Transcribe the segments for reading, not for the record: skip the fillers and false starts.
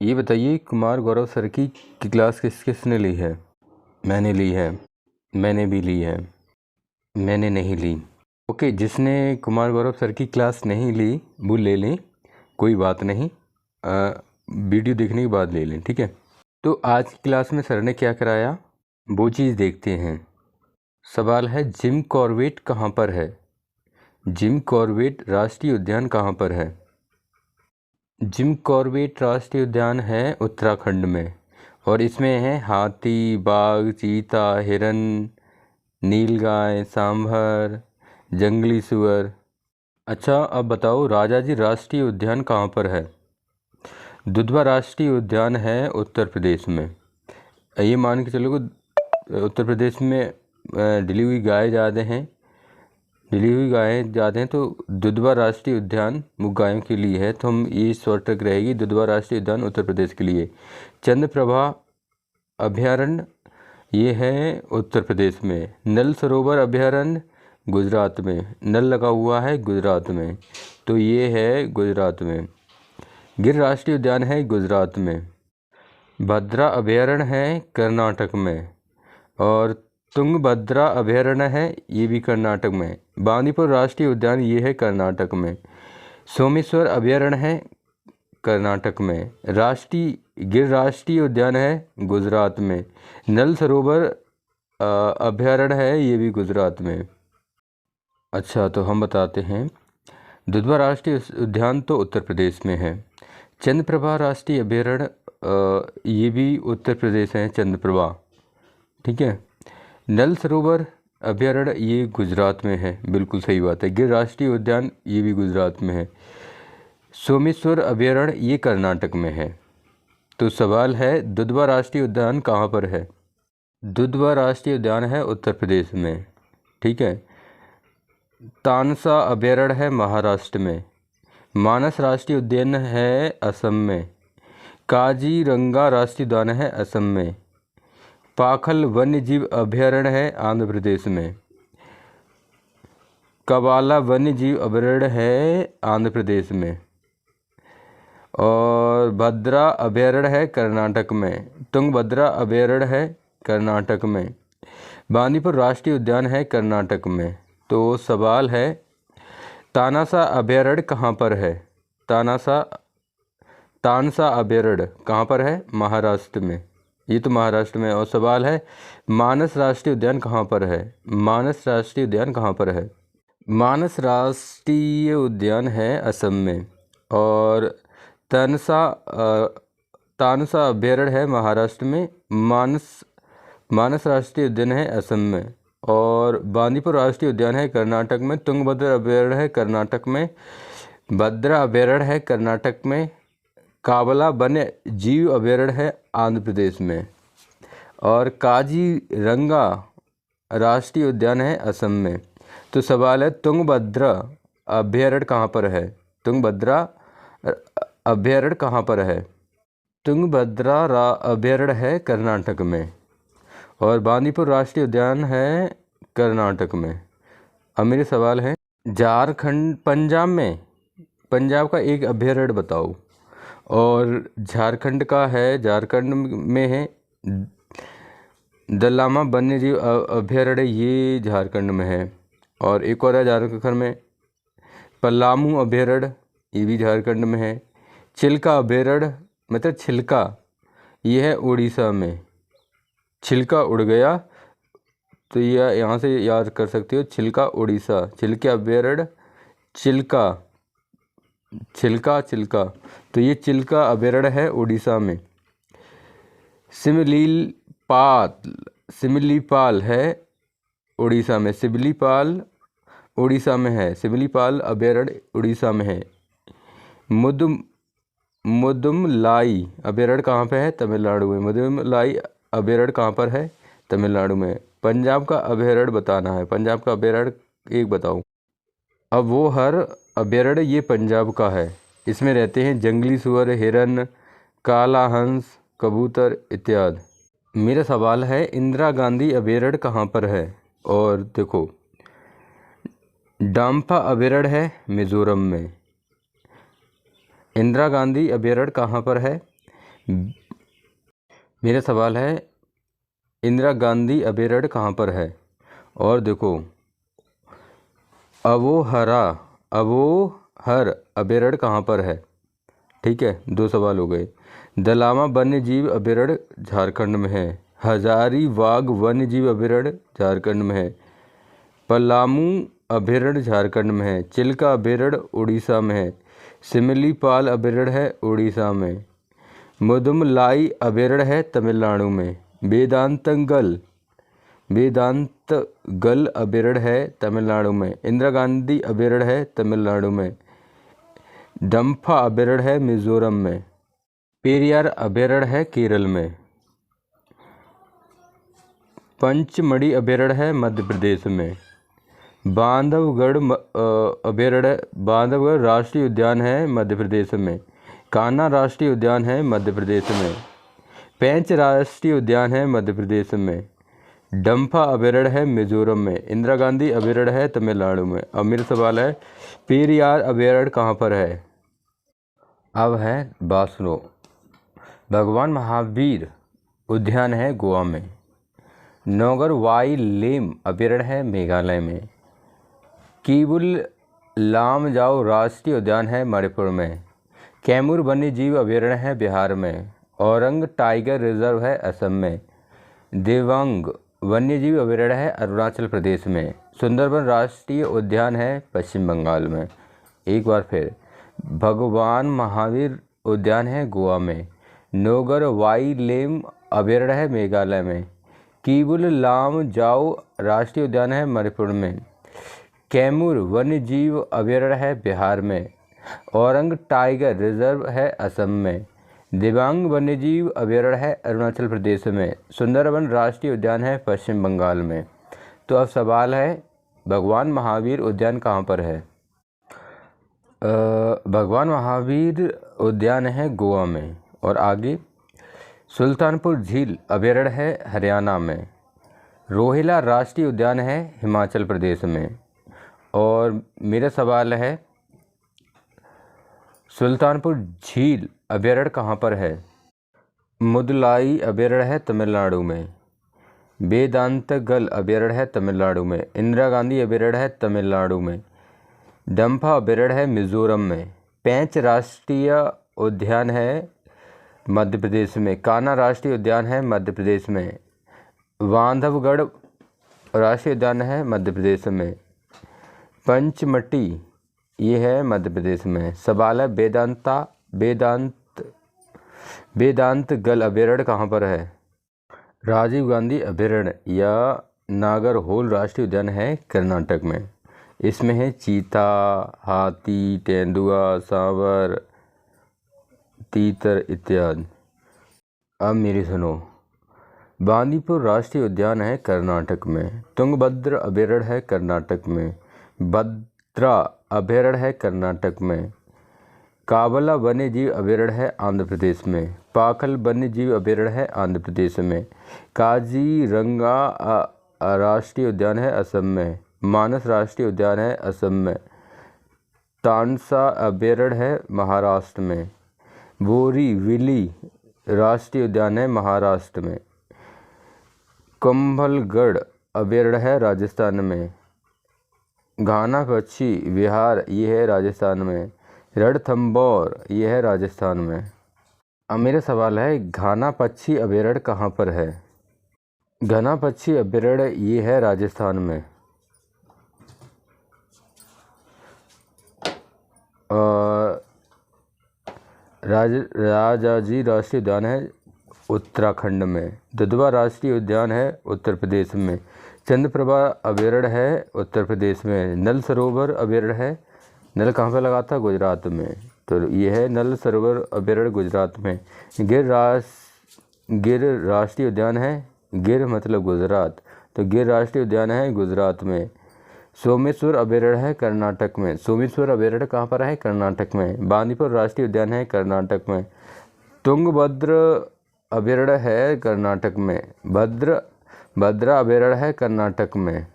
ये बताइए, कुमार गौरव सर की क्लास किसने ली है? मैंने ली है, मैंने भी ली है, मैंने नहीं ली। ओके, जिसने कुमार गौरव सर की क्लास नहीं ली वो ले लें, कोई बात नहीं, वीडियो देखने के बाद ले लें, ठीक है। तो आज की क्लास में सर ने क्या कराया वो चीज़ देखते हैं। सवाल है, जिम कॉर्बेट कहाँ पर है? जिम कॉर्बेट राष्ट्रीय उद्यान कहाँ पर है? जिम कॉर्बेट राष्ट्रीय उद्यान है उत्तराखंड में, और इसमें है हाथी, बाघ, चीता, हिरन, नीलगाय, सांभर, जंगली सुअर। अच्छा, अब बताओ राजाजी राष्ट्रीय उद्यान कहाँ पर है? दुधवा राष्ट्रीय उद्यान है उत्तर प्रदेश में। ये मान के चलो कि उत्तर प्रदेश में डली हुई गाय ज़्यादा हैं, तो दुधवा राष्ट्रीय उद्यान वो गायों के लिए है, तो हम ये शॉर्ट ट्रिक रहेगी, दुधवा राष्ट्रीय उद्यान उत्तर प्रदेश के लिए। चंद्रप्रभा अभयारण्य ये है उत्तर प्रदेश में। नल सरोवर अभयारण्य गुजरात में, नल लगा हुआ है गुजरात में, तो ये है गुजरात में। गिर राष्ट्रीय उद्यान है गुजरात में। भद्रा अभयारण्य है कर्नाटक में, और तुंगभद्रा अभयारण्य है ये भी कर्नाटक में। बांदीपुर राष्ट्रीय उद्यान ये है कर्नाटक में। सोमेश्वर अभयारण्य है कर्नाटक में। गिर राष्ट्रीय उद्यान है गुजरात में। नल सरोवर अभयारण्य है ये भी गुजरात में। अच्छा, तो हम बताते हैं, दुधवा राष्ट्रीय उद्यान तो उत्तर प्रदेश में है। चंद्रप्रभा राष्ट्रीय अभयारण्य ये भी उत्तर प्रदेश है, चंद्रप्रभा, ठीक है। नल सरोवर अभयारण्य ये गुजरात में है, बिल्कुल सही बात है। गिर राष्ट्रीय उद्यान ये भी गुजरात में है। सोमेश्वर अभयारण्य ये कर्नाटक में है। तो सवाल है, दुधवा राष्ट्रीय उद्यान कहाँ पर है? दुधवा राष्ट्रीय उद्यान है उत्तर प्रदेश में, ठीक है। तानसा अभयारण्य है महाराष्ट्र में। मानस राष्ट्रीय उद्यान है असम में। काजीरंगा राष्ट्रीय उद्यान है असम में। पाखल वन्यजीव अभयारण्य है आंध्र प्रदेश में। कबाला वन्यजीव अभयारण्य है आंध्र प्रदेश में। और भद्रा अभयारण्य है कर्नाटक में। तुंगभद्रा अभयारण्य है कर्नाटक में। बांदीपुर राष्ट्रीय उद्यान है कर्नाटक में। तो सवाल है, तानसा अभयारण्य कहाँ पर है? तानसा अभयारण्य कहाँ पर है? महाराष्ट्र में, ये तो महाराष्ट्र में। और सवाल है, मानस राष्ट्रीय उद्यान कहाँ पर है? मानस राष्ट्रीय उद्यान कहाँ पर है? मानस राष्ट्रीय उद्यान है असम में। और तानसा अभयारण्य है महाराष्ट्र में। मानस राष्ट्रीय उद्यान है असम में। और बांदीपुर राष्ट्रीय उद्यान है कर्नाटक में। तुंगभद्रा अभयारण्य है कर्नाटक में। भद्रा अभयारण्य है कर्नाटक में। काबला वन्य जीव अभयारण्य है आंध्र प्रदेश में। और काजीरंगा राष्ट्रीय उद्यान है असम में। तो सवाल है, तुंगभद्रा अभयारण्य कहाँ पर है? तुंगभद्रा अभयारण्य कहाँ पर है? तुंगभद्रा अभयारण्य है कर्नाटक में। और बांदीपुर राष्ट्रीय उद्यान है कर्नाटक में। अब मेरे सवाल है, झारखंड पंजाब का एक अभयारण्य बताओ। और झारखंड का है, झारखंड में है दलामा वन्यजीव अभयारण्य, ये झारखंड में है। और एक और है झारखंड में पलामू अभयारण्य, ये भी झारखंड में है। चिल्का अभयारण्य मतलब छिलका, ये है उड़ीसा में। छिलका उड़ गया, तो ये यहाँ से याद कर सकते हो, छिलका उड़ीसा। छिलके अभयारण्य, छिलका, तो ये चिल्का अभयारण्य है उड़ीसा में। सिमिलीपाल है उड़ीसा में। सिमिलीपाल उड़ीसा में है। सिमिलीपाल अभयारण्य उड़ीसा में है। मुदुमलाई अभयारण्य कहाँ पे है? तमिलनाडु में। मुदुमलाई अभयारण्य कहाँ पर है? तमिलनाडु में। पंजाब का अभयारण्य बताना है, पंजाब का अभयारण्य एक बताओ। अब वो हर अभयारण्य ये पंजाब का है, इसमें रहते हैं जंगली सुअर, हिरन, काला हंस, कबूतर इत्यादि। मेरा सवाल है, इंदिरा गांधी अभयारण्य कहाँ पर है? और देखो, डाम्फा अभयारण्य है मिजोरम में। इंदिरा गांधी अभयारण्य कहाँ पर है? मेरा सवाल है इंदिरा गांधी अभयारण्य कहाँ पर है। और देखो अवोहर अभयारण्य कहाँ पर है। ठीक है, 2 सवाल हो गए। दलामा वन्य जीव अभयारण्य झारखंड में है। हजारीबाग वन्य जीव अभयारण्य झारखंड में है। पलामू अभयारण्य झारखंड में है। चिल्का अभयारण्य उड़ीसा में है। सिमलीपाल अभयारण्य है उड़ीसा में। मुदुमलाई अभयारण्य है तमिलनाडु में। वेदांतगल अभयारण्य है तमिलनाडु में। इंदिरा गांधी अभयारण्य है तमिलनाडु में। डम्फा अभयारण्य है मिजोरम में। पेरियार अभयारण्य है केरल में। पंचमढ़ी अभयारण्य है मध्य प्रदेश में। बांधवगढ़ राष्ट्रीय उद्यान है मध्य प्रदेश में। कान्हा राष्ट्रीय उद्यान है मध्य प्रदेश में। पेंच राष्ट्रीय उद्यान है मध्य प्रदेश में। डम्फा अभयारण्य है मिजोरम में। इंदिरा गांधी अभयारण्य है तमिलनाडु में। अब मेरा सवाल है पेरियार अभयारण्य कहाँ पर है। अब है बासरो। भगवान महावीर उद्यान है गोवा में। नौगर वाई लेम अभयारण्य है मेघालय में। कीबुल लामजाओ राष्ट्रीय उद्यान है मणिपुर में। कैमूर वन्य जीव अभयारण्य है बिहार में। औरंग टाइगर रिजर्व है असम में। देवांग वन्यजीव अभयारण्य है अरुणाचल प्रदेश में। सुंदरबन राष्ट्रीय उद्यान है पश्चिम बंगाल में। एक बार फिर, भगवान महावीर उद्यान है गोवा में। नौगर वाई लेम अभयारण्य है मेघालय में। कीबुल लामजाओ राष्ट्रीय उद्यान है मणिपुर में। कैमूर वन्य जीव अभयारण्य है बिहार में। औरंग टाइगर रिजर्व है असम में। दिबांग वन्यजीव अभयारण्य है अरुणाचल प्रदेश में। सुंदरबन राष्ट्रीय उद्यान है पश्चिम बंगाल में। तो अब सवाल है भगवान महावीर उद्यान कहाँ पर है। भगवान महावीर उद्यान है गोवा में। और आगे सुल्तानपुर झील अभयारण्य है हरियाणा में। रोहिला राष्ट्रीय उद्यान है हिमाचल प्रदेश में। और मेरा सवाल है सुल्तानपुर झील अभयारण्य कहाँ पर है। मुदलाई अभयारण्य है तमिलनाडु में। वेदांतगल अभयारण्य है तमिलनाडु में। इंदिरा गांधी अभयारण्य है तमिलनाडु में। डम्फा अभयारण्य है मिजोरम में। पेंच राष्ट्रीय उद्यान है मध्य प्रदेश में। कान्हा राष्ट्रीय उद्यान है मध्य प्रदेश में। बांधवगढ़ राष्ट्रीय उद्यान है मध्य प्रदेश में। पंचमटी ये है मध्य प्रदेश में। सवाल है वेदांतगल अभयारण्य कहाँ पर है। राजीव गांधी अभयारण्य या नागरहोल राष्ट्रीय उद्यान है कर्नाटक में। इसमें है चीता, हाथी, तेंदुआ, सांवर, तीतर इत्यादि। अब मेरी सुनो, बांदीपुर राष्ट्रीय उद्यान है कर्नाटक में। तुंगभद्र अभयारण्य है कर्नाटक में। भद्रा अभयारण्य है कर्नाटक में। काबला वन्य जीव अभयारण्य है आंध्र प्रदेश में। पाखल वन्य जीव अभयारण्य है आंध्र प्रदेश में। काजीरंगा राष्ट्रीय उद्यान है असम में। मानस राष्ट्रीय उद्यान है असम में। तानसा अभयारण्य है महाराष्ट्र में। बोरीविली राष्ट्रीय उद्यान है महाराष्ट्र में। कुंभलगढ़ अभयारण्य है राजस्थान में। घाना पक्षी विहार ये है राजस्थान में। रणथंभौर ये है राजस्थान में। अब मेरा सवाल है घाना पक्षी अभयारण्य कहाँ पर है। घना पक्षी अभयारण्य ये है राजस्थान में। राजाजी राष्ट्रीय उद्यान है उत्तराखंड में। दुधवा राष्ट्रीय उद्यान है उत्तर प्रदेश में। चंद्रप्रभा अभयारण्य है उत्तर प्रदेश में। नल सरोवर अभयारण्य है, नल कहाँ पे लगा था, गुजरात में। तो ये है नल सरोवर अभयारण्य गुजरात में। गिर राष्ट्रीय उद्यान है, गिर मतलब गुजरात, तो गिर राष्ट्रीय उद्यान है गुजरात में। सोमेश्वर अभयारण्य है कर्नाटक में। सोमेश्वर अभयारण्य कहाँ पर है, कर्नाटक में। बांदीपुर राष्ट्रीय उद्यान है कर्नाटक में। तुंगभद्र अभयारण्य है कर्नाटक में। भद्रा अभयारण्य है कर्नाटक में।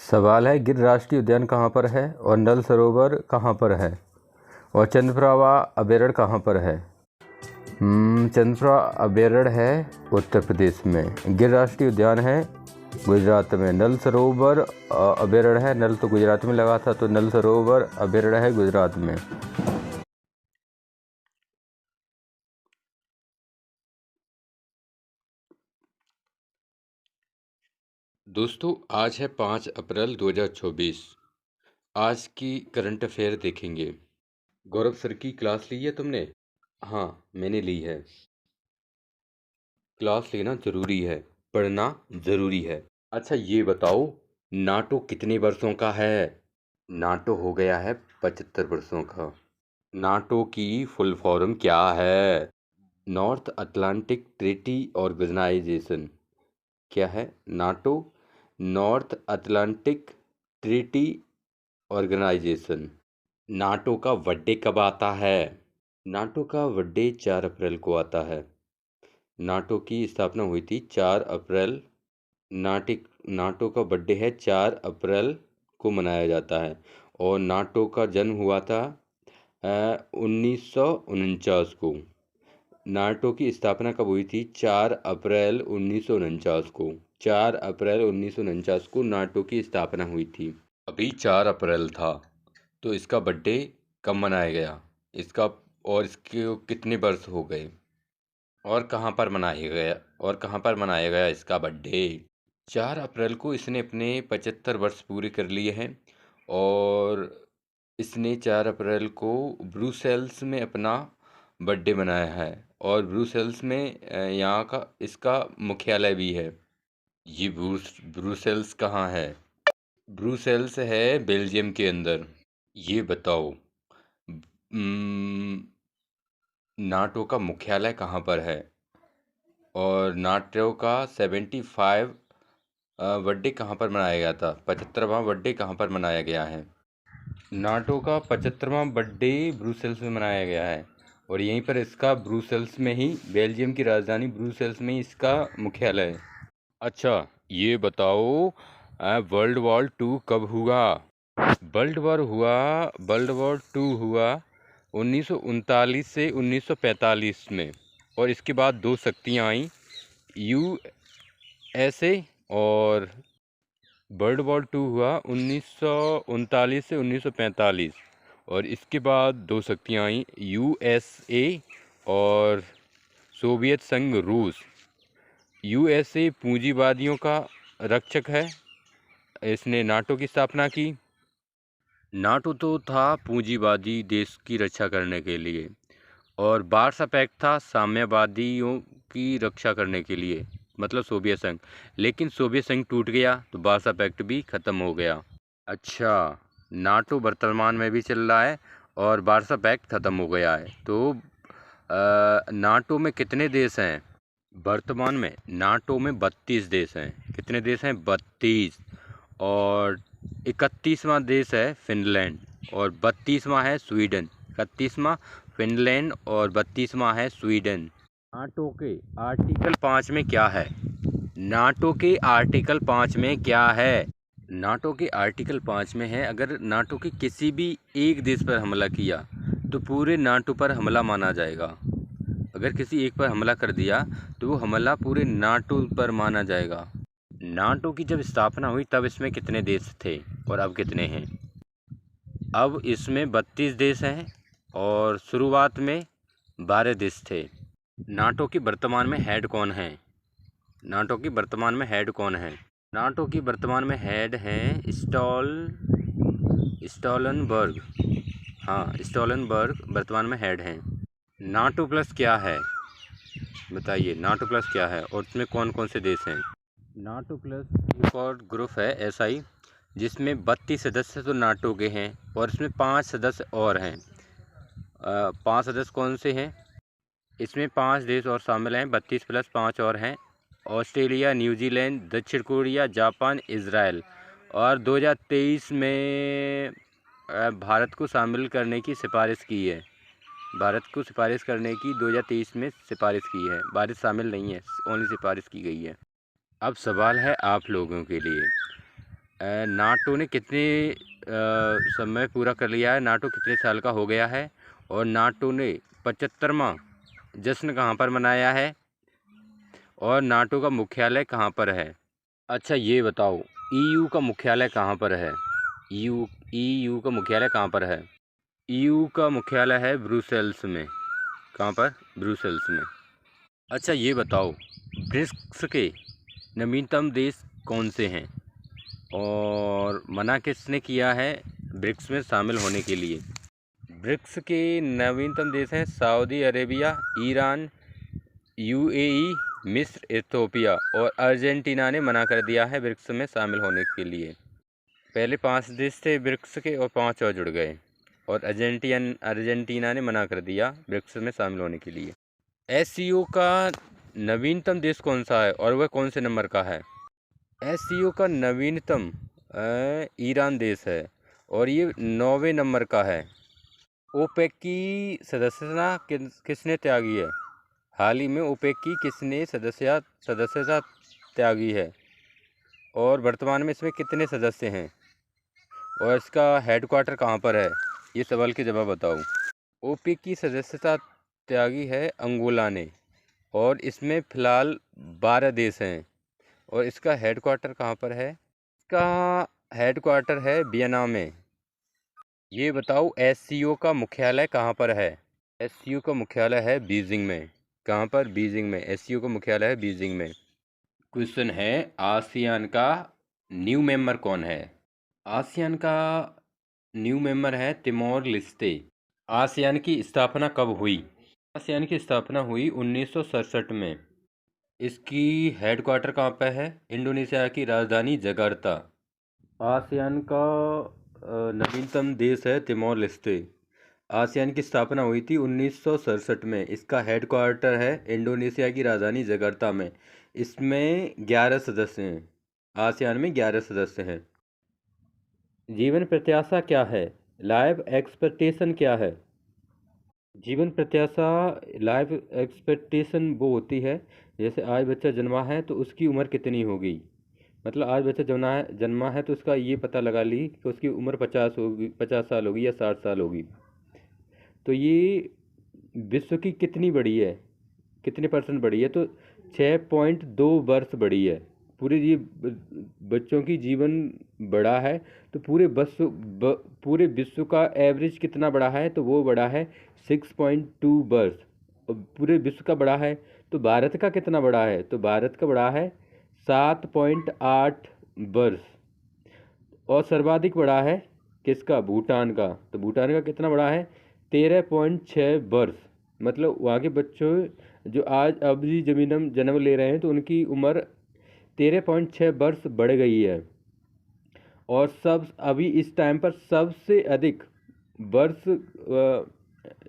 सवाल है गिर राष्ट्रीय उद्यान कहाँ पर है और नल सरोवर कहाँ पर है और चंद्रप्रभा अभयारण्य कहाँ पर है। चंद्रप्रभा अभयारण्य है उत्तर प्रदेश में। गिर राष्ट्रीय उद्यान है गुजरात में। नल सरोवर अभयारण्य है, नल तो गुजरात में लगा था, तो नल सरोवर अभयारण्य है गुजरात में। दोस्तों आज है 5 अप्रैल 2024। आज की करंट अफेयर देखेंगे। गौरव सर की क्लास ली है तुमने? हाँ मैंने ली है। क्लास लेना जरूरी है, पढ़ना जरूरी है। अच्छा ये बताओ, नाटो कितने वर्षों का है? नाटो हो गया है 75 वर्षों का। नाटो की फुल फॉर्म क्या है? North Atlantic Treaty Organization. क्या है? NATO North Atlantic Treaty Organization. NATO का बर्थडे कब आता है? नाटो का बर्थडे 4 अप्रैल को आता है। नाटो की स्थापना हुई थी 4 अप्रैल। नाटो का बर्थडे है 4 अप्रैल को मनाया जाता है। और नाटो का जन्म हुआ था 1949 को। नाटो की स्थापना कब हुई थी? 4 अप्रैल 1949 को। 4 अप्रैल 1949 को नाटो की स्थापना हुई थी। अभी 4 अप्रैल था, तो इसका बर्थडे कब मनाया गया? इसका और इसके कितने वर्ष हो गए? और कहाँ पर मनाया गया इसका बर्थडे? 4 अप्रैल को इसने अपने 75 वर्ष पूरे कर लिए हैं। और इसने 4 अप्रैल को ब्रुसेल्स में अपना बर्थडे मनाया है। और ब्रुसेल्स में यहाँ का इसका मुख्यालय भी है। ये ब्रुसेल्स कहाँ है? ब्रुसेल्स है बेल्जियम के अंदर। ये बताओ, नाटो का मुख्यालय कहाँ पर है? और नाटो का 75 बर्थडे कहाँ पर मनाया गया था? 75वां बर्थडे कहाँ पर मनाया गया है? नाटो का 75वां बर्थडे ब्रुसेल्स में मनाया गया है। और यहीं पर इसका ब्रुसेल्स में ही, बेल्जियम की राजधानी ब्रुसेल्स में ही इसका मुख्यालय है। अच्छा ये बताओ, वर्ल्ड वॉर 2 कब हुआ? वर्ल्ड वॉर 2 हुआ 1939 से 1945 में। और इसके बाद दो शक्तियाँ आईं, यूएसए। और वर्ल्ड वॉर 2 हुआ 1939 से 1945। और इसके बाद दो शक्तियाँ आईं, यूएसए और सोवियत संघ रूस। यूएसए पूंजीवादियों का रक्षक है। इसने नाटो की स्थापना की। नाटो तो था पूंजीवादी देश की रक्षा करने के लिए, और वार्सा पैक्ट था साम्यवादियों की रक्षा करने के लिए, मतलब सोवियत संघ। लेकिन सोवियत संघ टूट गया तो वार्सा पैक्ट भी ख़त्म हो गया। अच्छा, नाटो वर्तमान में भी चल रहा है और वार्सा पैक्ट ख़त्म हो गया है। तो नाटो में कितने देश हैं? वर्तमान में नाटो में 32 देश हैं। कितने देश हैं? 32। और 31वां देश है फिनलैंड, और 32वां है स्वीडन। 31वां फिनलैंड और 32वां है स्वीडन। नाटो के आर्टिकल 5 में क्या है? नाटो के आर्टिकल 5 में क्या है? नाटो के आर्टिकल 5 में है, अगर नाटो के किसी भी एक देश पर हमला किया तो पूरे नाटो पर हमला माना जाएगा। अगर किसी एक पर हमला कर दिया तो वो हमला पूरे नाटो पर माना जाएगा। नाटो की जब स्थापना हुई तब इसमें कितने देश थे और अब कितने हैं? अब इसमें 32 देश हैं और शुरुआत में 12 देश थे। नाटो की वर्तमान में हेड कौन है? नाटो की वर्तमान में हेड कौन है? नाटो की वर्तमान में हेड हैं स्टॉलनबर्ग। हाँ, स्टॉलनबर्ग वर्तमान में हेड हैं। नाटो प्लस क्या है? बताइए, नाटो प्लस क्या है और उसमें कौन कौन से देश हैं? नाटो प्लस एक और ग्रुप है एसआई, जिसमें 32 सदस्य तो नाटो के हैं और इसमें 5 सदस्य और हैं। 5 सदस्य कौन से हैं? इसमें 5 देश और शामिल हैं। 32 प्लस 5 और हैं। ऑस्ट्रेलिया, न्यूजीलैंड, दक्षिण कोरिया, जापान, इजराइल। और 2023 में भारत को शामिल करने की सिफारिश की है। भारत को सिफारिश करने की 2023 में सिफारिश की है। भारत शामिल नहीं है, ओनली सिफारिश की गई है। अब सवाल है आप लोगों के लिए, नाटो ने कितने समय पूरा कर लिया है? नाटो कितने साल का हो गया है? और नाटो ने 75वां जश्न कहाँ पर मनाया है और नाटो का मुख्यालय कहाँ पर है। अच्छा ये बताओ ईयू का मुख्यालय कहाँ पर है। ईयू का मुख्यालय कहाँ पर है। ईयू का मुख्यालय है ब्रुसेल्स में। कहाँ पर? ब्रुसेल्स में। अच्छा ये बताओ ब्रिक्स के नवीनतम देश कौन से हैं और मना किसने किया है ब्रिक्स में शामिल होने के लिए। ब्रिक्स के नवीनतम देश हैं सऊदी अरेबिया, ईरान, यूएई, मिस्र, इथियोपिया और अर्जेंटीना ने मना कर दिया है ब्रिक्स में शामिल होने के लिए। पहले 5 देश थे ब्रिक्स के और 5 और जुड़ गए और अर्जेंटीना ने मना कर दिया ब्रिक्स में शामिल होने के लिए। एससीओ का नवीनतम देश कौन सा है और वह कौन से नंबर का है। एससीओ का नवीनतम ईरान देश है और ये 9वें नंबर का है। ओपेक की सदस्यता किसने त्यागी है। हाल ही में ओपेक की किसने सदस्यता त्यागी है और वर्तमान में इसमें कितने सदस्य हैं और इसका हेडक्वार्टर कहाँ पर है। ये सवाल के जवाब बताओ। ओपेक की सदस्यता त्यागी है अंगोला ने और इसमें फ़िलहाल 12 देश हैं और इसका हेडक्वार्टर कहाँ पर है। इसका हेडक्वार्टर है वियना में। ये बताओ एससीओ का मुख्यालय कहाँ पर है। एससीओ का मुख्यालय है बीजिंग में। कहाँ पर? बीजिंग में। एससीओ का मुख्यालय है बीजिंग में। क्वेश्चन है आसियान का न्यू मेंबर कौन है। आसियान का न्यू मेंबर है तिमोर लेस्ते। आसियान की स्थापना कब हुई। आसियान की स्थापना हुई 1967 में। इसकी हेडक्वार्टर कहाँ पे है। इंडोनेशिया की राजधानी जकार्ता। आसियान का नवीनतम देश है तिमोर लेस्ते। आसियान की स्थापना हुई थी 1967 में। इसका हेडक्वार्टर है इंडोनेशिया की राजधानी जकार्ता में। इसमें 11 सदस्य हैं। आसियान में 11 सदस्य हैं। जीवन प्रत्याशा क्या है। लाइफ एक्सपेक्टेशन क्या है। जीवन प्रत्याशा लाइफ एक्सपेक्टेशन वो होती है जैसे आज बच्चा जन्मा है तो उसकी उम्र कितनी होगी। मतलब आज बच्चा जन्मा है तो उसका ये पता लगा ली कि उसकी उम्र 50 साल होगी या 60 साल होगी। तो ये विश्व की कितनी बढ़ी है, कितने परसेंट बढ़ी है, तो 6.2 वर्ष बढ़ी है। पूरे ये बच्चों की जीवन बढ़ा है तो पूरे विश्व का एवरेज कितना बढ़ा है, तो वो बढ़ा है 6.2 वर्ष। और पूरे विश्व का बढ़ा है तो भारत का कितना बढ़ा है, तो भारत का बढ़ा है 7.8 वर्ष। और सर्वाधिक बढ़ा है किसका, भूटान का। तो भूटान का कितना बढ़ा है 13.6 वर्ष। मतलब वहाँ के बच्चों जो आज अभी जन्म ले रहे हैं तो उनकी उम्र 13.6 वर्ष बढ़ गई है। और अभी इस टाइम पर सबसे अधिक वर्ष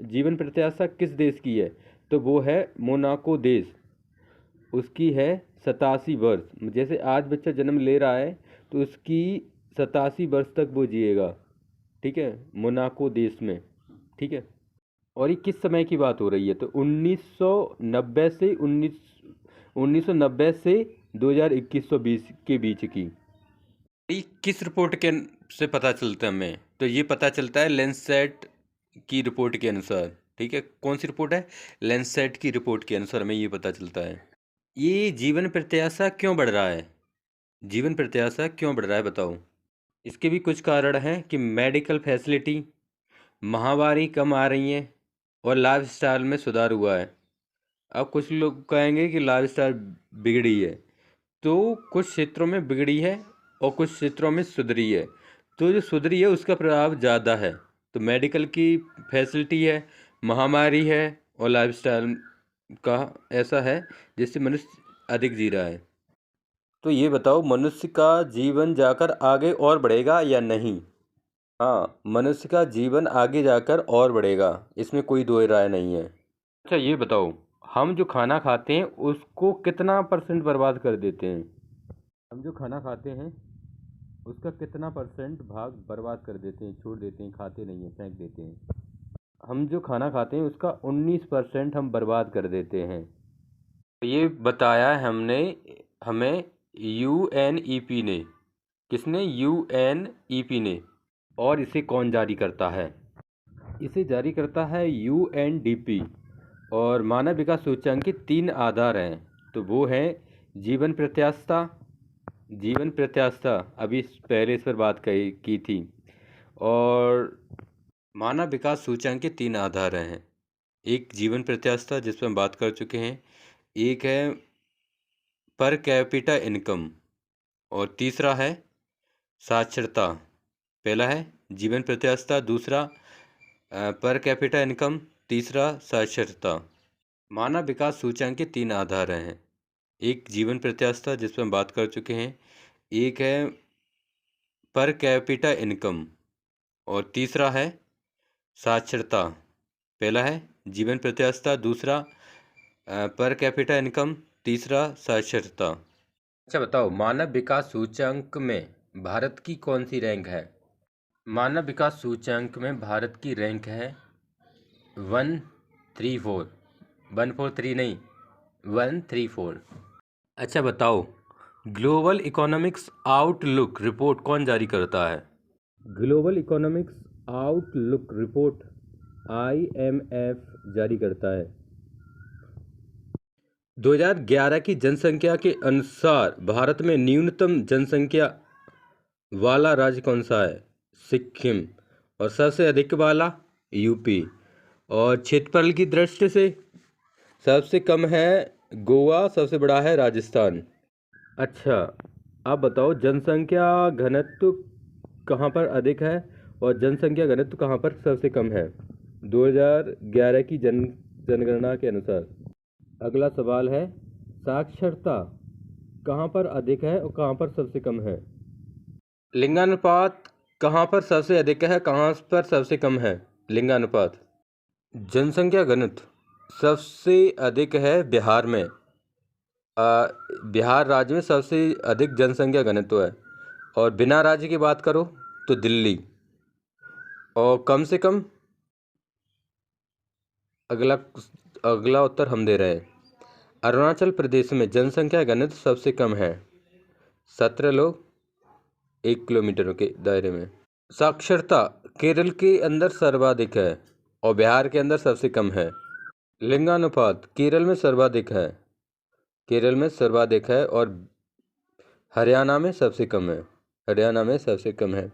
जीवन प्रत्याशा किस देश की है, तो वो है मोनाको देश। उसकी है 87 वर्ष। जैसे आज बच्चा जन्म ले रहा है तो उसकी 87 वर्ष तक वो जिएगा। ठीक है, मोनाको देश में। ठीक है, और ये किस समय की बात हो रही है, तो 1990 से 2021-20 के बीच की। ये किस रिपोर्ट के से पता चलता है हमें, तो ये पता चलता है लेंसेट की रिपोर्ट के अनुसार। ठीक है, कौन सी रिपोर्ट है, लेंसेट की रिपोर्ट के अनुसार हमें ये पता चलता है। ये जीवन प्रत्याशा क्यों बढ़ रहा है, जीवन प्रत्याशा क्यों बढ़ रहा है बताओ। इसके भी कुछ कारण हैं कि मेडिकल फैसिलिटी, महामारी कम आ रही हैं और लाइफ स्टाइल में सुधार हुआ है। अब कुछ लोग कहेंगे कि लाइफ स्टाइल बिगड़ी है, तो कुछ क्षेत्रों में बिगड़ी है और कुछ क्षेत्रों में सुधरी है। तो जो सुधरी है उसका प्रभाव ज़्यादा है। तो मेडिकल की फैसिलिटी है, महामारी है और लाइफस्टाइल का ऐसा है जिससे मनुष्य अधिक जी रहा है। तो ये बताओ मनुष्य का जीवन जाकर आगे और बढ़ेगा या नहीं। हाँ, मनुष्य का जीवन आगे जाकर और बढ़ेगा, इसमें कोई दो राय नहीं है। अच्छा ये बताओ हम जो खाना खाते हैं उसको कितना परसेंट बर्बाद कर देते हैं। हम जो खाना खाते हैं उसका कितना परसेंट भाग बर्बाद कर देते हैं, छोड़ देते हैं, खाते नहीं हैं, फेंक देते हैं। हम जो खाना खाते हैं उसका 19% हम बर्बाद कर देते हैं। ये बताया है हमें यूएनईपी ने। किसने, यूएनईपी ने। और इसे कौन जारी करता है, इसे जारी करता है यूएनडीपी। और मानव विकास सूचकांक के 3 आधार हैं, तो वो हैं जीवन प्रत्याशा, अभी पहले इस पर बात की थी। और मानव विकास सूचकांक के 3 आधार हैं, एक जीवन प्रत्याशा जिस पर हम बात कर चुके हैं, एक है पर कैपिटा इनकम और तीसरा है साक्षरता। पहला है जीवन प्रत्याशा, दूसरा पर कैपिटा इनकम, तीसरा साक्षरता। मानव विकास सूचकांक के 3 आधार हैं, एक जीवन प्रत्याशा जिस पर हम बात कर चुके हैं, एक है पर कैपिटा इनकम और तीसरा है साक्षरता। पहला है जीवन प्रत्याशा, दूसरा पर कैपिटा इनकम, तीसरा साक्षरता। अच्छा बताओ, मानव विकास सूचकांक में भारत की कौन सी रैंक है? मानव विकास सूचकांक में भारत की रैंक है 134, 143 नहीं, 134। अच्छा बताओ, ग्लोबल इकोनॉमिक्स आउटलुक रिपोर्ट कौन जारी करता है? Global economics outlook report IMF जारी करता है। 2011 की जनसंख्या के अनुसार भारत में न्यूनतम जनसंख्या वाला राज्य कौन सा है? सिक्किम। और सबसे अधिक वाला यूपी। और क्षेत्रफल की दृष्टि से सबसे कम है गोवा, सबसे बड़ा है राजस्थान। अच्छा आप बताओ, जनसंख्या घनत्व कहाँ पर अधिक है और जनसंख्या घनत्व कहाँ पर सबसे कम है 2011 की जनगणना के अनुसार? अगला सवाल है, साक्षरता कहाँ पर अधिक है और कहाँ पर सबसे कम है? लिंगानुपात कहाँ पर सबसे अधिक है, कहाँ पर सबसे कम है लिंगानुपात? जनसंख्या घनत्व सबसे अधिक है बिहार में। बिहार राज्य में सबसे अधिक जनसंख्या घनत्व है। और बिना राज्य की बात करो तो दिल्ली। और कम से कम अगला उत्तर हम दे रहे हैं, अरुणाचल प्रदेश में जनसंख्या घनत्व सबसे कम है, 17 लोग 1 किलोमीटर के दायरे में। साक्षरता केरल के अंदर सर्वाधिक है और बिहार के अंदर सबसे कम है। लिंगानुपात केरल में सर्वाधिक है और हरियाणा में सबसे कम है।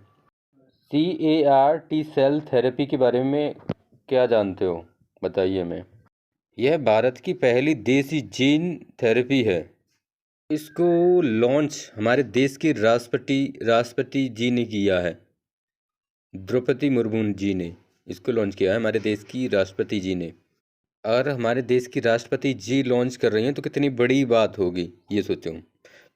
CAR-T सेल थेरेपी के बारे में क्या जानते हो, बताइए हमें। यह भारत की पहली देसी जीन थेरेपी है। इसको लॉन्च हमारे देश के राष्ट्रपति जी ने किया है। द्रौपदी मुर्मू जी ने इसको लॉन्च किया है, हमारे देश की राष्ट्रपति जी ने। अगर हमारे देश की राष्ट्रपति जी लॉन्च कर रही हैं तो कितनी बड़ी बात होगी, ये सोचो।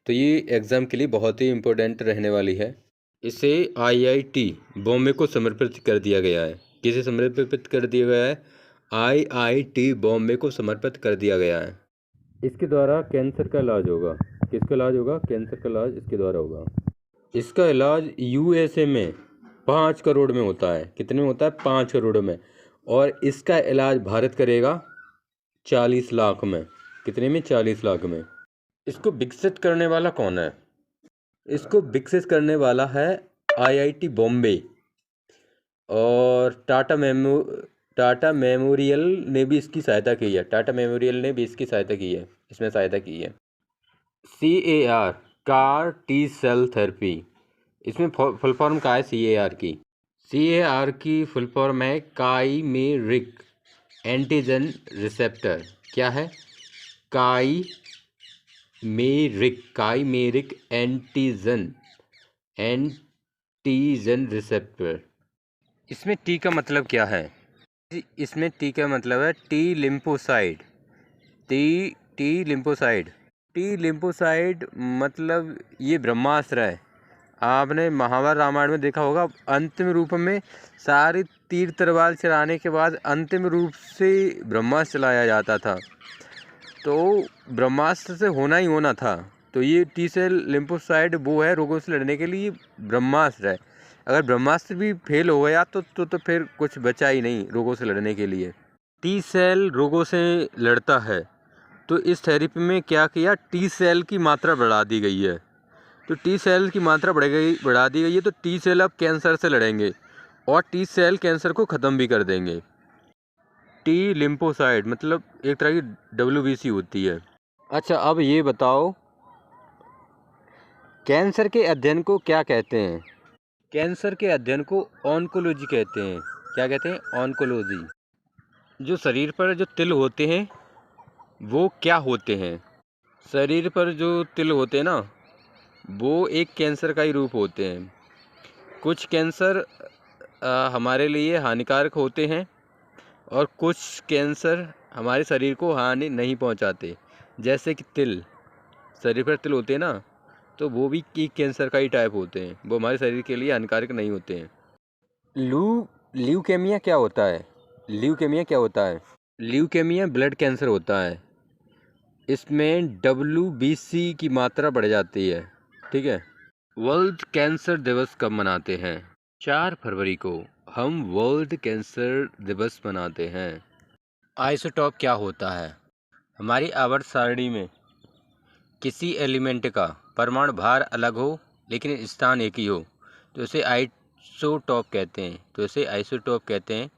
तो ये एग्ज़ाम के लिए बहुत ही इम्पोर्टेंट रहने वाली है। इसे IIT बॉम्बे को समर्पित कर दिया गया है। किसे समर्पित कर दिया गया है? IIT बॉम्बे को समर्पित कर दिया गया है। इसके द्वारा कैंसर का इलाज होगा। किसका इलाज होगा? कैंसर का इलाज इसके द्वारा होगा। इसका इलाज USA में 5 करोड़ में होता है। कितने में होता है? 5 करोड़ में। और इसका इलाज भारत करेगा 40 लाख में। कितने में? 40 लाख में। इसको विकसित करने वाला कौन है? इसको विकसित करने वाला है IIT बॉम्बे। और टाटा मेमोरियल ने भी इसकी सहायता की है। इसमें सहायता की है। CAR-T सेल थेरेपी, इसमें फुल फॉर्म क्या है CAR की? CAR की फुल फॉर्म है काइमेरिक एंटीजन रिसेप्टर। क्या है? Chimeric antigen receptor. इसमें T का मतलब क्या है? इसमें T का मतलब है T लिम्फोसाइड। T लिम्फोसाइड मतलब ये ब्रह्मास्त्र है। आपने महाभारत रामायण में देखा होगा, अंतिम रूप में सारी तीर तलवार चलाने के बाद अंतिम रूप से ब्रह्मास्त्र चलाया जाता था। तो ब्रह्मास्त्र से होना ही होना था। तो ये T सेल लिम्फोसाइड वो है, रोगों से लड़ने के लिए ब्रह्मास्त्र है। अगर ब्रह्मास्त्र भी फेल हो गया तो फिर कुछ बचा ही नहीं रोगों से लड़ने के लिए। T सेल रोगों से लड़ता है। तो इस थेरेपी में क्या किया, T सेल की मात्रा बढ़ा दी गई है। तो T सेल की मात्रा बढ़ा दी गई है, तो T सेल अब कैंसर से लड़ेंगे और T सेल कैंसर को ख़त्म भी कर देंगे। टी लिम्फोसाइट मतलब एक तरह की WBC होती है। अच्छा, अब ये बताओ कैंसर के अध्ययन को क्या कहते हैं? कैंसर के अध्ययन को ऑन्कोलॉजी कहते हैं। क्या कहते हैं? ऑन्कोलॉजी। जो शरीर पर जो तिल होते हैं वो क्या होते हैं? शरीर पर जो तिल होते हैं ना, वो एक कैंसर का ही रूप होते हैं। कुछ कैंसर हमारे लिए हानिकारक होते हैं और कुछ कैंसर हमारे शरीर को हानि नहीं पहुंचाते। जैसे कि तिल, शरीर पर तिल होते हैं ना, तो वो भी एक कैंसर का ही टाइप होते हैं। वो हमारे शरीर के लिए हानिकारक नहीं होते हैं। ल्यूकेमिया क्या होता है? ल्यूकेमिया क्या होता है? ल्यूकेमिया ब्लड कैंसर होता है। इसमें WBC की मात्रा बढ़ जाती है। ठीक है। वर्ल्ड कैंसर दिवस कब मनाते हैं? 4 फरवरी को हम वर्ल्ड कैंसर दिवस मनाते हैं। आइसोटॉप क्या होता है? हमारी आवर्त सारणी में किसी एलिमेंट का परमाणु भार अलग हो लेकिन स्थान एक ही हो तो इसे आइसोटॉप कहते हैं।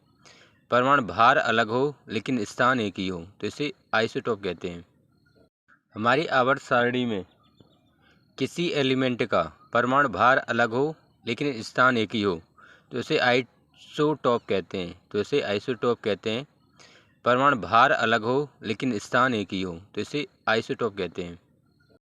परमाणु भार अलग हो लेकिन स्थान एक ही हो तो इसे आइसोटॉप कहते हैं। हमारी आवर्त सारणी में किसी एलिमेंट का परमाणु भार अलग हो लेकिन स्थान एक ही हो तो इसे आइसोटॉप कहते हैं। परमाणु भार अलग हो लेकिन स्थान एक ही हो तो इसे आइसोटॉप कहते हैं।